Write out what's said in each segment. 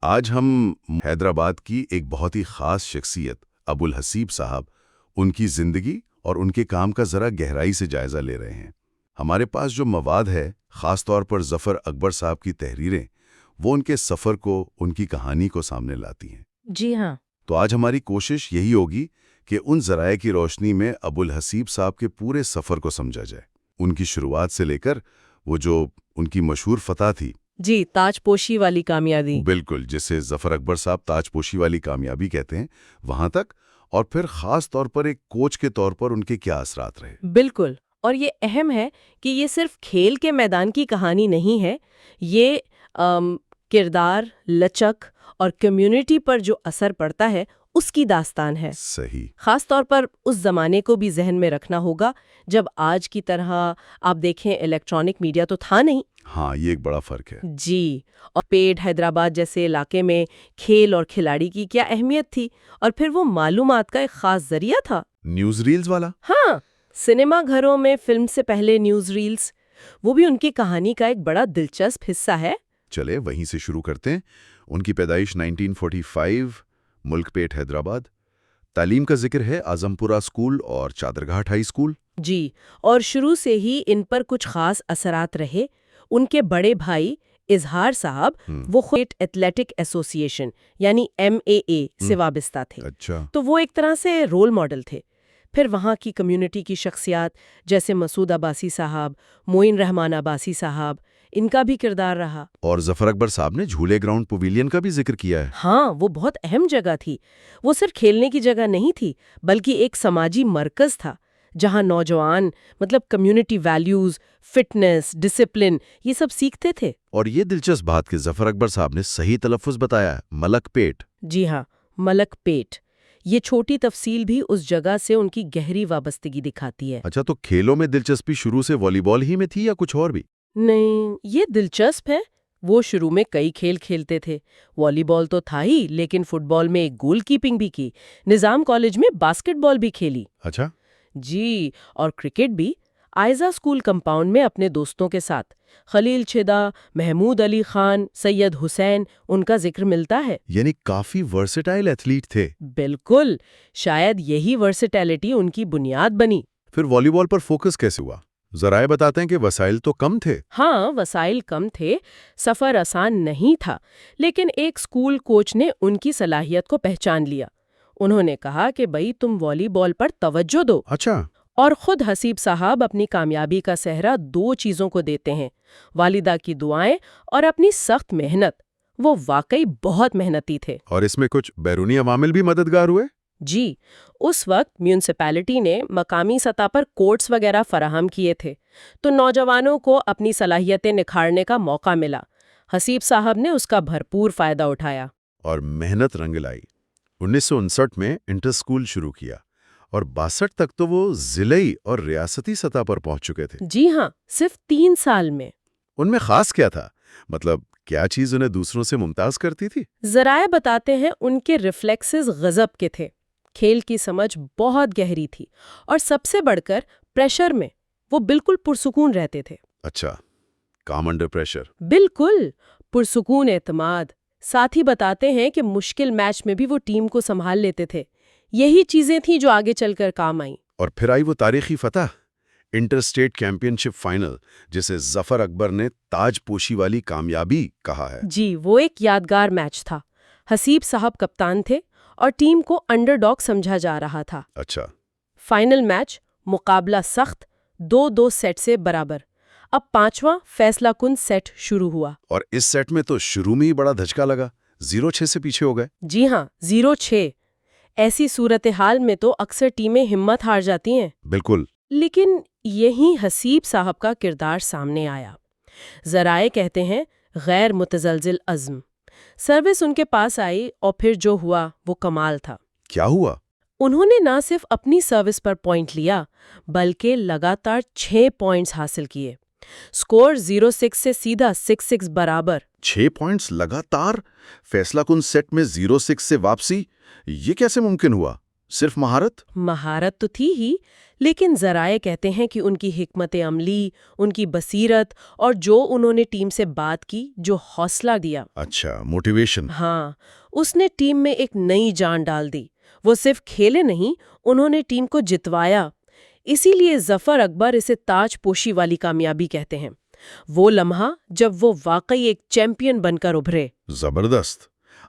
آج ہم حیدرآباد کی ایک بہت ہی خاص شخصیت ابو الحسیب صاحب، ان کی زندگی اور ان کے کام کا ذرا گہرائی سے جائزہ لے رہے ہیں۔ ہمارے پاس جو مواد ہے، خاص طور پر ظفر اکبر صاحب کی تحریریں، وہ ان کے سفر کو، ان کی کہانی کو سامنے لاتی ہیں۔ جی ہاں۔ تو آج ہماری کوشش یہی ہوگی کہ ان ذرائع کی روشنی میں ابو الحسیب صاحب کے پورے سفر کو سمجھا جائے، ان کی شروعات سے لے کر وہ جو ان کی مشہور فتح تھی، جی، تاج پوشی والی کامیابی۔ بالکل، جسے ظفر اکبر صاحب تاج پوشی والی کامیابی کہتے ہیں، وہاں تک، اور پھر خاص طور پر ایک کوچ کے طور پر ان کے کیا اثرات رہے۔ بالکل، اور یہ اہم ہے کہ یہ صرف کھیل کے میدان کی کہانی نہیں ہے، یہ کردار، لچک اور کمیونٹی پر جو اثر پڑتا ہے اس کی داستان ہے۔ صحیح۔ خاص طور پر اس زمانے کو بھی ذہن میں رکھنا ہوگا جب آج کی طرح آپ دیکھیں الیکٹرانک میڈیا تو تھا نہیں۔ ہاں، یہ ایک بڑا فرق ہے۔ جی، اور پیٹ حیدرآباد جیسے علاقے میں کھیل اور کھلاڑی کی کیا اہمیت تھی، اور پھر وہ معلومات کا ایک خاص ذریعہ تھا۔ نیوز ریلز والا؟ ہاں، سنیما گھروں میں فلم سے پہلے نیوز ریلز، وہ بھی ان کی کہانی کا ایک بڑا دلچسپ حصہ ہے۔ چلے وہیں سے شروع کرتے ہیں۔ ان کی پیدائش 1945، ملک پیٹ حیدرآباد۔ تعلیم کا ذکر ہے اعظم پورہ اسکول اور چادرگھاٹ ہائی اسکول۔ جی، اور شروع سے ہی ان پر کچھ خاص اثرات رہے۔ ان کے بڑے بھائی اظہار صاحب وہ خود ایتھلیٹک ایسوسی ایشن یعنی MAA سے وابستہ تھے۔ اچھا۔ تو وہ ایک طرح سے رول ماڈل تھے۔ پھر وہاں کی کمیونٹی کی شخصیات جیسے مسعود عباسی صاحب، معین رحمان عباسی صاحب، ان کا بھی کردار رہا۔ اور ظفر اکبر صاحب نے جھولے گراؤنڈ پویلین کا بھی ذکر کیا ہے۔ ہاں، وہ بہت اہم جگہ تھی۔ وہ صرف کھیلنے کی جگہ نہیں تھی بلکہ ایک سماجی مرکز تھا جہاں نوجوان کمیونٹی ویلیوز، فٹنس، ڈسپلن یہ سب سیکھتے تھے۔ اور یہ دلچسپ بات کہ ظفر اکبر صاحب نے صحیح تلفظ بتایا ہے، ملک پیٹ۔ جی ہاں، ملک پیٹ۔ یہ چھوٹی تفصیل بھی اس جگہ سے ان کی گہری وابستگی دکھاتی ہے۔ اچھا، تو کھیلوں میں دلچسپی شروع سے والی بال ہی میں تھی یا کچھ اور بھی؟ نہیں، یہ دلچسپ ہے۔ وہ شروع میں کئی کھیل کھیلتے تھے۔ والی بال تو تھا ہی، لیکن فٹ بال میں گول کیپنگ بھی کی، نظام کالج میں باسکٹ بال بھی کھیلی۔ اچھا۔ جی، اور کرکٹ بھی۔ آئزہ اسکول کمپاؤنڈ میں اپنے دوستوں کے ساتھ خلیل چھدا، محمود علی خان، سید حسین، ان کا ذکر ملتا ہے۔ یعنی کافی ورسٹائل ایتھلیٹ تھے۔ بالکل، شاید یہی ورسٹیلٹی ان کی بنیاد بنی۔ پھر والی بال پر فوکس کیسے ہوا؟ ذرائع بتاتے ہیں کہ وسائل تو کم تھے۔ ہاں، وسائل کم تھے، سفر آسان نہیں تھا، لیکن ایک اسکول کوچ نے ان کی صلاحیت کو پہچان لیا۔ انہوں نے کہا کہ بھئی تم والی بال پر توجہ دو۔ اچھا۔ اور خود حسیب صاحب اپنی کامیابی کا سہرا دو چیزوں کو دیتے ہیں، والدہ کی دعائیں اور اپنی سخت محنت۔ وہ واقعی بہت محنتی تھے۔ اور اس میں کچھ بیرونی عوامل بھی مددگار ہوئے؟ جی، اس وقت میونسپیلٹی نے مقامی سطح پر کورٹس وغیرہ فراہم کیے تھے، تو نوجوانوں کو اپنی صلاحیتیں نکھارنے کا موقع ملا۔ حسیب صاحب نے اس کا بھرپور فائدہ اٹھایا۔ اور محنت رنگ لائی۔ 1959 میں انٹر اسکول شروع کیا، اور 62 تک تو وہ ضلعی اور ریاستی سطح پر پہنچ چکے تھے۔ جی ہاں، صرف 3 سال میں۔ ان میں خاص کیا تھا؟ کیا چیز انہیں دوسروں سے ممتاز کرتی تھی؟ ذرائع بتاتے ہیں ان کے ریفلیکسز غضب کے تھے، کھیل کی سمجھ بہت گہری تھی، اور سب سے بڑھ کر پریشر میں وہ بالکل پرسکون رہتے تھے۔ اچھا، کام انڈر پریشر۔ بالکل، پرسکون اعتماد۔ ساتھ ہی بتاتے ہیں کہ مشکل میچ میں بھی وہ ٹیم کو سنبھال لیتے تھے۔ یہی چیزیں تھیں جو آگے چل کر کام آئیں۔ اور پھر آئی وہ تاریخی فتح، انٹر اسٹیٹ چیمپئن شپ فائنل، جسے ظفر اکبر نے تاج پوشی والی کامیابی کہا ہے۔ جی، وہ ایک یادگار میچ تھا۔ حسیب صاحب کپتان تھے اور ٹیم کو انڈر ڈاگ سمجھا جا رہا تھا۔ اچھا۔ فائنل میچ، مقابلہ سخت، 2-2 سیٹ سے برابر۔ اب 5واں فیصلہ کن سیٹ شروع ہوا۔ اور اس سیٹ میں تو شروع میں ہی بڑا دھچکا لگا، 0-6 سے پیچھے ہو گئے۔ جی ہاں، 0-6۔ ایسی صورتحال میں تو اکثر ٹیمیں ہمت ہار جاتی ہیں۔ بالکل۔ لیکن یہی حسیب صاحب کا کردار سامنے آیا۔ ذرائع کہتے ہیں غیر متزلزل عزم۔ سروس ان کے پاس آئی اور پھر جو ہوا وہ کمال تھا۔ کیا ہوا؟ انہوں نے نہ صرف اپنی سروس پر پوائنٹ لیا بلکہ لگاتار 6 پوائنٹس حاصل کیے۔ سکور 0-6 سے سیدھا 6-6 برابر۔ 6 پوائنٹس لگاتار، فیصلہ کن سیٹ میں 0-6 سے واپسی، یہ کیسے ممکن ہوا؟ صرف مہارت تو تھی ہی، لیکن ذرائع کہتے ہیں کہ ان کی حکمت عملی، ان کی بصیرت اور جو انہوں نے ٹیم سے بات کی، جو حوصلہ دیا، اچھا، موٹیویشن. ہاں، اس نے ٹیم میں ایک نئی جان ڈال دی۔ وہ صرف کھیلے نہیں، انہوں نے ٹیم کو جتوایا۔ اسی لیے ظفر اکبر اسے تاج پوشی والی کامیابی کہتے ہیں، وہ لمحہ جب وہ واقعی ایک چیمپئن بن کر ابھرے۔ زبردست.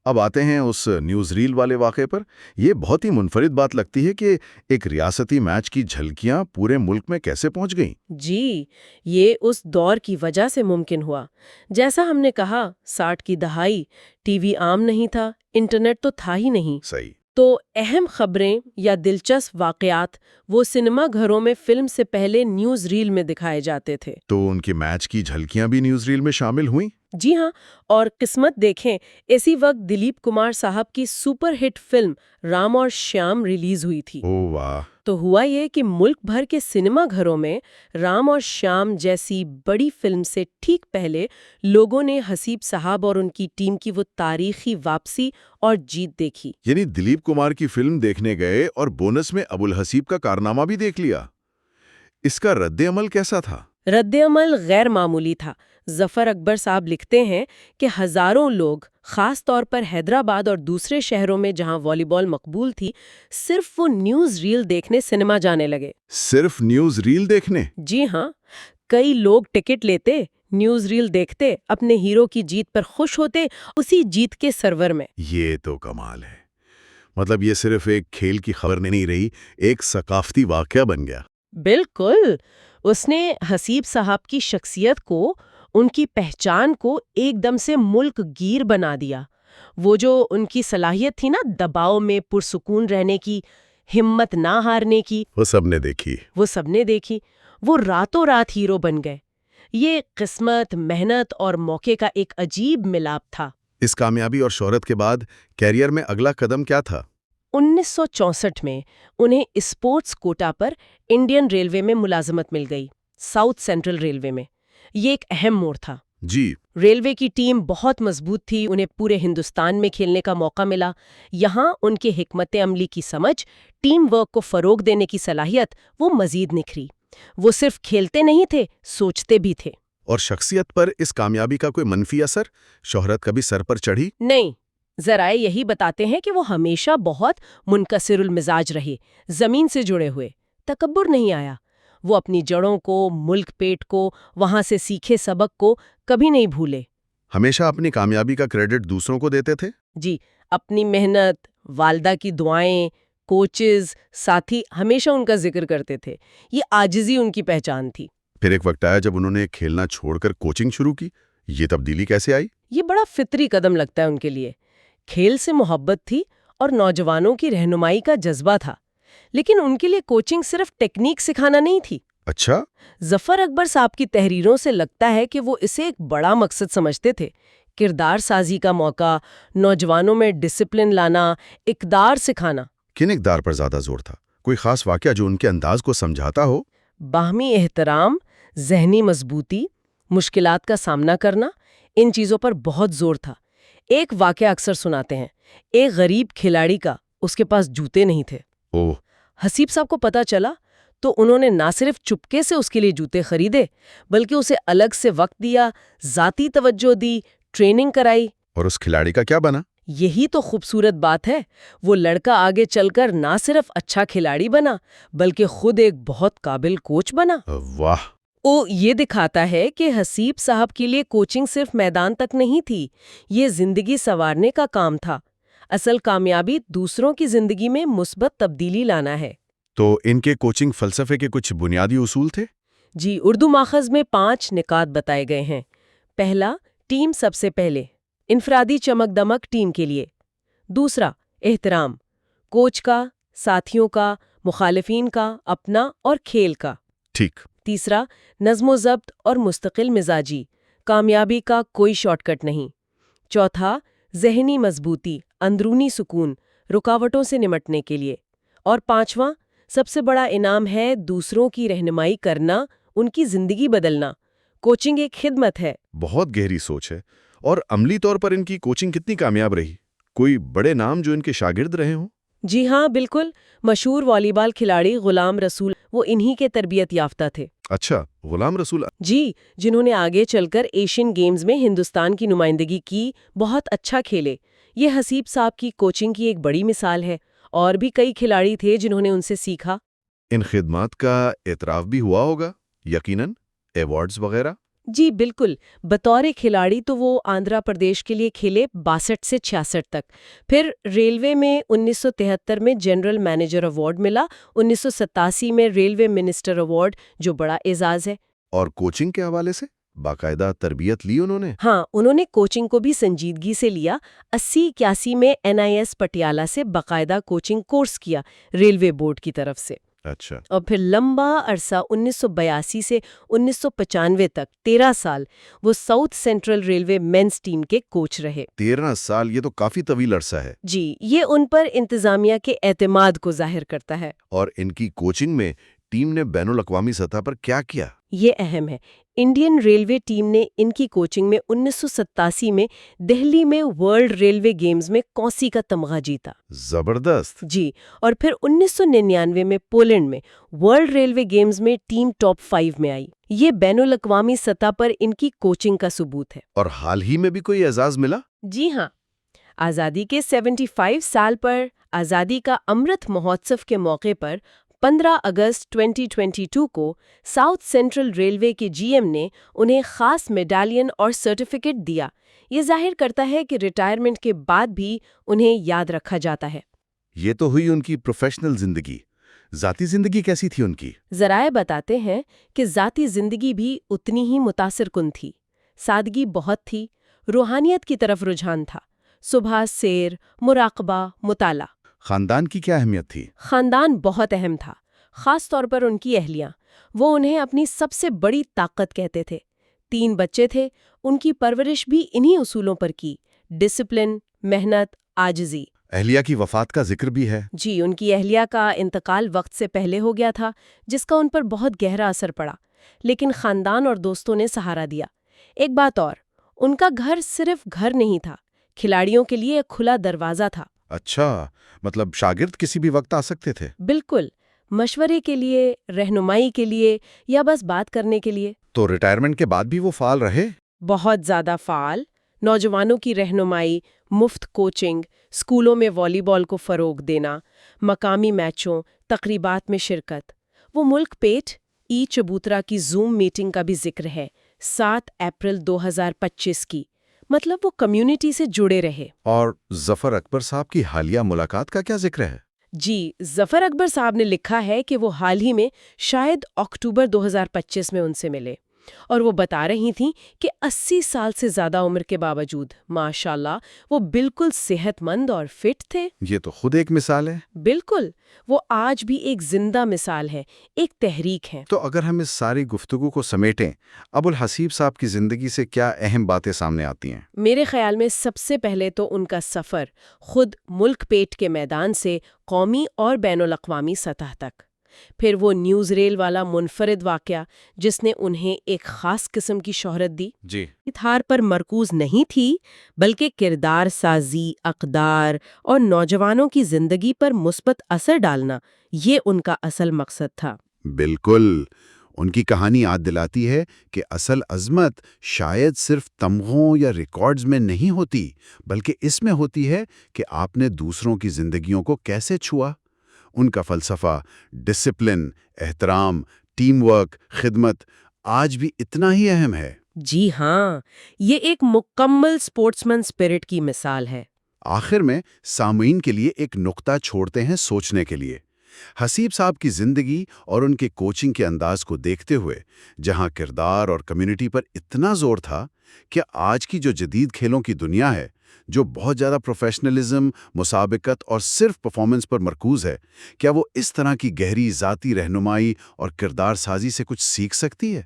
اب آتے ہیں اس نیوز ریل والے واقعے پر. یہ بہت ہی منفرد بات لگتی ہے کہ ایک ریاستی میچ کی جھلکیاں پورے ملک میں کیسے پہنچ گئیں؟ جی، یہ اس دور کی وجہ سے ممکن ہوا۔ جیسا ہم نے کہا، 60 کی دہائی، ٹی وی عام نہیں تھا، انٹرنیٹ تو تھا ہی نہیں، صحیح. تو اہم خبریں یا دلچسپ واقعات وہ سنیما گھروں میں فلم سے پہلے نیوز ریل میں دکھائے جاتے تھے۔ تو ان کی میچ کی جھلکیاں بھی نیوز ریل میں شامل ہوئیں؟ جی ہاں، اور قسمت دیکھیں، اسی وقت دلیپ کمار صاحب کی سپر ہٹ فلم رام اور شیام ریلیز ہوئی تھی۔ او واہ. تو ہوا یہ کہ ملک بھر کے سنیما گھروں میں رام اور شیام جیسی بڑی فلم سے ٹھیک پہلے لوگوں نے حسیب صاحب اور ان کی ٹیم کی وہ تاریخی واپسی اور جیت دیکھی۔ یعنی دلیپ کمار کی فلم دیکھنے گئے اور بونس میں ابوالحسیب کا کارنامہ بھی دیکھ لیا. اس کا رد عمل کیسا تھا؟ رد عمل غیر معمولی تھا۔ ظفر اکبر صاحب لکھتے ہیں کہ ہزاروں لوگ، خاص طور پر حیدرآباد اور دوسرے شہروں میں جہاں والی بال مقبول تھی، صرف وہ نیوز ریل دیکھنے سنیما جانے لگے۔ صرف نیوز ریل دیکھنے؟ جی ہاں، کئی لوگ ٹکٹ لیتے، نیوز ریل دیکھتے، اپنے ہیرو کی جیت پر خوش ہوتے، اسی جیت کے سرور میں۔ یہ تو کمال ہے. مطلب یہ صرف ایک کھیل کی خبر نہیں رہی، ایک ثقافتی واقعہ بن گیا. بالکل، اس نے حسیب صاحب کی شخصیت کو، ان کی پہچان کو ایک دم سے ملک گیر بنا دیا۔ وہ جو ان کی صلاحیت تھی نا، دباؤ میں پرسکون رہنے کی، ہمت نہ ہارنے کی، وہ سب نے دیکھی. وہ راتوں رات ہیرو بن گئے۔ یہ قسمت، محنت اور موقع کا ایک عجیب ملاپ تھا۔ اس کامیابی اور شہرت کے بعد کیریئر میں اگلا قدم کیا تھا؟ 1964 میں انہیں اسپورٹس کوٹا پر انڈین ریلوے میں ملازمت مل گئی، ساؤتھ سینٹرل ریلوے میں۔ یہ ایک اہم موڑ تھا۔ جی. ریلوے کی ٹیم بہت مضبوط تھی، انہیں پورے ہندوستان میں کھیلنے کا موقع ملا۔ یہاں ان کے حکمت عملی کی سمجھ، ٹیم ورک کو فروغ دینے کی صلاحیت وہ مزید نکھری۔ وہ صرف کھیلتے نہیں تھے، سوچتے بھی تھے۔ اور شخصیت پر اس کامیابی کا کوئی منفی اثر؟ شہرت کبھی سر پر چڑھی؟ نہیں، ذرائع یہی بتاتے ہیں کہ وہ ہمیشہ بہت منکسر المزاج رہے، زمین سے جڑے ہوئے، تکبر نہیں آیا۔ وہ اپنی جڑوں کو، ملک پیٹ کو، وہاں سے سیکھے سبق کو کبھی نہیں بھولے۔ ہمیشہ اپنی کامیابی کا کریڈٹ دوسروں کو دیتے تھے؟ جی، اپنی محنت، والدہ کی دعائیں، کوچز، ساتھی ہمیشہ ان کا ذکر کرتے تھے۔ یہ عاجزی ان کی پہچان تھی۔ پھر ایک وقت آیا جب انہوں نے کھیلنا چھوڑ کر کوچنگ شروع کی. یہ تبدیلی کیسے آئی؟ یہ بڑا فطری قدم لگتا ہے ان کے لیے۔ کھیل سے محبت تھی اور نوجوانوں کی رہنمائی کا جذبہ تھا، لیکن ان کے لیے کوچنگ صرف ٹیکنیک سکھانا نہیں تھی۔ اچھا. ظفر اکبر صاحب کی تحریروں سے لگتا ہے کہ وہ اسے ایک بڑا مقصد سمجھتے تھے۔ کردار سازی کا موقع، نوجوانوں میں ڈسپلن لانا، اقدار سکھانا۔ کن اقدار پر زیادہ زور تھا؟ کوئی خاص واقعہ جو ان کے انداز کو سمجھاتا ہو؟ باہمی احترام، ذہنی مضبوطی، مشکلات کا سامنا کرنا، ان چیزوں پر بہت زور تھا۔ ایک واقعہ اکثر سناتے ہیں، ایک غریب کھلاڑی کا، اس کے پاس جوتے نہیں تھے۔ اوہ. حسیب صاحب کو پتا چلا تو انہوں نے نہ صرف چپکے سے اس کے لیے جوتے خریدے، بلکہ اسے الگ سے وقت دیا، ذاتی توجہ دی، ٹریننگ کرائی۔ اور اس کھلاڑی کا کیا بنا؟ یہی تو خوبصورت بات ہے، وہ لڑکا آگے چل کر نہ صرف اچھا کھلاڑی بنا، بلکہ خود ایک بہت قابل کوچ بنا۔ واہ. یہ دکھاتا ہے کہ حسیب صاحب کے لیے کوچنگ صرف میدان تک نہیں تھی، یہ زندگی سنوارنے کا کام تھا۔ اصل کامیابی دوسروں کی زندگی میں مثبت تبدیلی لانا ہے۔ تو ان کے کوچنگ فلسفے کے کچھ بنیادی اصول تھے؟ جی، اردو ماخذ میں 5 نکات بتائے گئے ہیں۔ پہلا، ٹیم سب سے پہلے، انفرادی چمک دمک ٹیم کے لیے۔ دوسرا، احترام، کوچ کا، ساتھیوں کا، مخالفین کا، اپنا اور کھیل کا۔ ٹھیک. تیسرا، نظم و ضبط اور مستقل مزاجی، کامیابی کا کوئی شارٹ کٹ نہیں۔ چوتھا، ذہنی مضبوطی، اندرونی سکون، رکاوٹوں سے نمٹنے کے لیے۔ اور پانچواں، سب سے بڑا انعام ہے دوسروں کی رہنمائی کرنا، ان کی زندگی بدلنا۔ کوچنگ ایک خدمت ہے۔ بہت گہری سوچ ہے. اور عملی طور پر ان کی کوچنگ کتنی کامیاب رہی؟ کوئی بڑے نام جو ان کے شاگرد رہے ہوں؟ جی ہاں بالکل، مشہور والی بال کھلاڑی غلام رسول وہ انہی کے تربیت یافتہ تھے۔ اچھا، غلام رسول۔ جی، جنہوں نے آگے چل کر ایشین گیمز میں ہندوستان کی نمائندگی کی، بہت اچھا کھیلے۔ یہ حسیب صاحب کی کوچنگ کی ایک بڑی مثال ہے، اور بھی کئی کھلاڑی تھے جنہوں نے ان سے سیکھا۔ ان خدمات کا اعتراف بھی ہوا ہوگا یقیناً، ایوارڈز وغیرہ؟ جی بالکل، بطور کھلاڑی تو وہ آندھرا پردیش کے لیے کھیلے 62 سے 66 تک، پھر ریلوے میں 1973 میں جنرل مینیجر ایوارڈ ملا، 1987 میں ریلوے منسٹر ایوارڈ، جو بڑا اعزاز ہے۔ اور کوچنگ کے حوالے سے باقاعدہ تربیت لی انہوں نے؟ ہاں، انہوں نے کوچنگ کو بھی سنجیدگی سے لیا۔ 80-81 میں NIS پٹیالہ سے باقاعدہ کوچنگ کورس کیا ریلوے بورڈ کی طرف سے، اچھا۔ اور پھر لمبا عرصہ 1982 سے 1995 تک 13 سال وہ south central railway men's team کے کوچ رہے۔ 13 سال، یہ تو کافی طویل عرصہ ہے۔ جی، یہ ان پر انتظامیہ کے اعتماد کو ظاہر کرتا ہے۔ اور ان کی کوچنگ میں ٹیم نے بین الاقوامی سطح پر کیا کیا؟ یہ اہم ہے۔ انڈین ریلوے ٹیم نے ان کی کوچنگ میں 1987 میں دہلی میں ورلڈ ریلوے گیمز میں کونسی کا تمغہ جیتا۔ زبردست۔ جی، اور پھر 1999 میں پولینڈ میں ورلڈ ریلوے گیمز میں ٹیم ٹاپ 5 میں آئی۔ یہ بین الاقوامی سطح پر ان کی کوچنگ کا ثبوت ہے۔ اور حال ہی میں بھی کوئی اعزاز ملا؟ جی ہاں، آزادی کے 75 سال پر آزادی کا امرت مہوتسو کے موقع پر 15 اگست 2022 کو ساؤتھ سینٹرل ریلوے کے GM نے انہیں خاص میڈالین اور سرٹیفکیٹ دیا۔ یہ ظاہر کرتا ہے کہ ریٹائرمنٹ کے بعد بھی انہیں یاد رکھا جاتا ہے۔ یہ تو ہوئی ان کی پروفیشنل زندگی۔ ذاتی زندگی کیسی تھی ان کی؟ ذرائع بتاتے ہیں کہ ذاتی زندگی بھی اتنی ہی متاثر کن تھی۔ سادگی بہت تھی، روحانیت کی طرف رجحان تھا، صبح سیر، مراقبہ، مطالعہ۔ خاندان کی کیا اہمیت تھی؟ خاندان بہت اہم تھا، خاص طور پر ان کی اہلیاں۔ وہ انہیں اپنی سب سے بڑی طاقت کہتے تھے۔ 3 بچے تھے، ان کی پرورش بھی انہی اصولوں پر کی: ڈسپلن، محنت، عاجزی۔ اہلیہ کی وفات کا ذکر بھی ہے۔ جی، ان کی اہلیہ کا انتقال وقت سے پہلے ہو گیا تھا، جس کا ان پر بہت گہرا اثر پڑا، لیکن خاندان اور دوستوں نے سہارا دیا۔ ایک بات اور، ان کا گھر صرف گھر نہیں تھا، کھلاڑیوں کے لیے ایک کھلا دروازہ تھا۔ اچھا، مطلب شاگرد کسی بھی وقت آ سکتے تھے؟ بالکل، مشورے کے لیے، رہنمائی کے لیے، یا بس بات کرنے کے لیے۔ تو ریٹائرمنٹ کے بعد بھی وہ فعال رہے؟ بہت زیادہ فعال۔ نوجوانوں کی رہنمائی، مفت کوچنگ، اسکولوں میں والی بال کو فروغ دینا، مقامی میچوں، تقریبات میں شرکت۔ وہ ملک پیٹ چبوترا کی زوم میٹنگ کا بھی ذکر ہے، 7 اپریل 2025 کی، مطلب وہ کمیونٹی سے جڑے رہے۔ اور ظفر اکبر صاحب کی حالیہ ملاقات کا کیا ذکر ہے؟ جی، ظفر اکبر صاحب نے لکھا ہے کہ وہ حال ہی میں شاید اکتوبر 2025 میں ان سے ملے، اور وہ بتا رہی تھیں کہ 80 سال سے زیادہ عمر کے باوجود ماشاءاللہ وہ بالکل صحت مند اور فٹ تھے۔ یہ تو خود ایک مثال ہے۔ بالکل، وہ آج بھی ایک زندہ مثال ہے، ایک تحریک ہے۔ تو اگر ہم اس ساری گفتگو کو سمیٹیں، ابوالحسیب صاحب کی زندگی سے کیا اہم باتیں سامنے آتی ہیں؟ میرے خیال میں سب سے پہلے تو ان کا سفر خود ملک پیٹ کے میدان سے قومی اور بین الاقوامی سطح تک، پھر وہ نیوز ریل والا منفرد واقعہ جس نے انہیں ایک خاص قسم کی شہرت دی۔ جی، ہار پر مرکوز نہیں تھی، بلکہ کردار سازی، اقدار اور نوجوانوں کی زندگی پر مثبت اثر ڈالنا، یہ ان کا اصل مقصد تھا۔ بالکل۔ ان کی کہانی یاد دلاتی ہے کہ اصل عظمت شاید صرف تمغوں یا ریکارڈز میں نہیں ہوتی، بلکہ اس میں ہوتی ہے کہ آپ نے دوسروں کی زندگیوں کو کیسے چھوا۔ ان کا فلسفہ، ڈسپلن، احترام، ٹیم ورک، خدمت آج بھی اتنا ہی اہم ہے۔ جی ہاں، یہ ایک مکمل سپورٹسمن سپرٹ کی مثال ہے۔ آخر میں سامعین کے لیے ایک نقطہ چھوڑتے ہیں سوچنے کے لیے۔ حسیب صاحب کی زندگی اور ان کے کوچنگ کے انداز کو دیکھتے ہوئے، جہاں کردار اور کمیونٹی پر اتنا زور تھا، کہ آج کی جو جدید کھیلوں کی دنیا ہے، جو بہت زیادہ پروفیشنلزم، مسابقت اور صرف پرفارمنس پر مرکوز ہے، کیا وہ اس طرح کی گہری ذاتی رہنمائی اور کردار سازی سے کچھ سیکھ سکتی ہے؟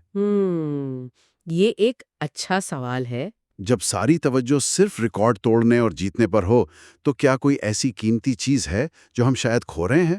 یہ ایک اچھا سوال ہے۔ جب ساری توجہ صرف ریکارڈ توڑنے اور جیتنے پر ہو، تو کیا کوئی ایسی قیمتی چیز ہے جو ہم شاید کھو رہے ہیں؟